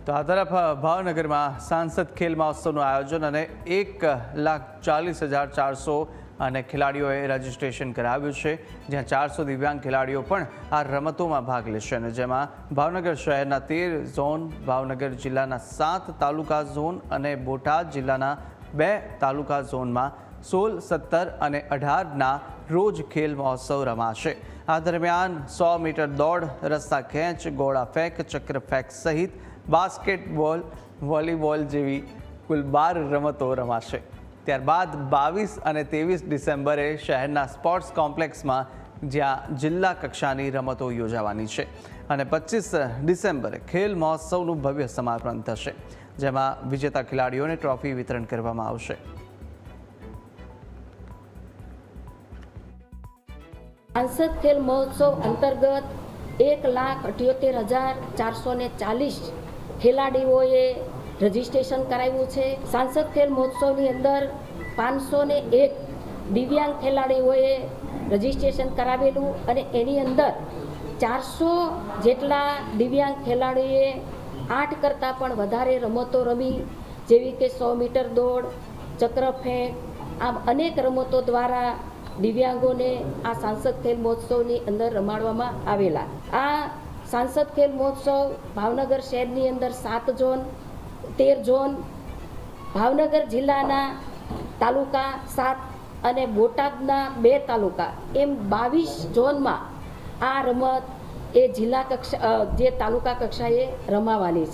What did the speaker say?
તો આ તરફ ભાવનગરમાં સાંસદ ખેલ મહોત્સવનું આયોજન અને 1,40,400 અને ખેલાડીઓએ રજીસ્ટ્રેશન કરાવ્યું છે, જ્યાં 400 દિવ્યાંગ ખેલાડીઓ પણ આ રમતોમાં ભાગ લેશે અને જેમાં ભાવનગર શહેરના 13 ઝોન, ભાવનગર જિલ્લાના 7 તાલુકા ઝોન અને બોટાદ જિલ્લાના 2 તાલુકા ઝોનમાં 16, 17 અને 18ના રોજ ખેલ મહોત્સવ રમાશે। આ દરમિયાન 100 મીટર દોડ, રસ્તા ખેંચ, ગોળા ફેંક, ચક્ર ફેંક સહિત બાસ્કેટબોલ, વોલીબોલ જેવી કુલ 12 રમતો રમાશે। ત્યારબાદ 22 અને 23 ડિસેમ્બરે શહેરના સ્પોર્ટ્સ કોમ્પ્લેક્સમાં જ્યાં જિલ્લા કક્ષાની રમતો યોજાવાની છે અને 25 ડિસેમ્બરે ખેલ મહોત્સવનું ભવ્ય સમાપન થશે, જેમાં વિજેતા ખેલાડીઓને ટ્રોફી વિતરણ કરવામાં આવશે। सांसद खेल महोत्सव अंतर्गत 1,78,440 ખેલાડીઓએ રજીસ્ટ્રેશન કરાવ્યું છે। सांसद खेल મહોત્સવની અંદર 501 દિવ્યાંગ ખેલાડીઓએ રજીસ્ટ્રેશન કરાવેલું અને એની અંદર 400 જેટલા દિવ્યાંગ ખેલાડીઓએ 8 કરતાં પણ વધારે રમતો રમી, જેવી કે 100 મીટર દોડ, ચક્ર ફેંક, આમ અનેક રમતો દ્વારા દિવ્યાંગોને આ સાંસદ ખેલ મહોત્સવની અંદર રમાડવામાં આવેલા। આ સાંસદ ખેલ મહોત્સવ ભાવનગર શહેરની અંદર 7 ઝોન, 13 ઝોન, ભાવનગર જિલ્લાના તાલુકા 7 અને બોટાદના 2 તાલુકા એમ 22 ઝોનમાં આ રમત એ જિલ્લા કક્ષા જે તાલુકા કક્ષાએ રમાવાની છે।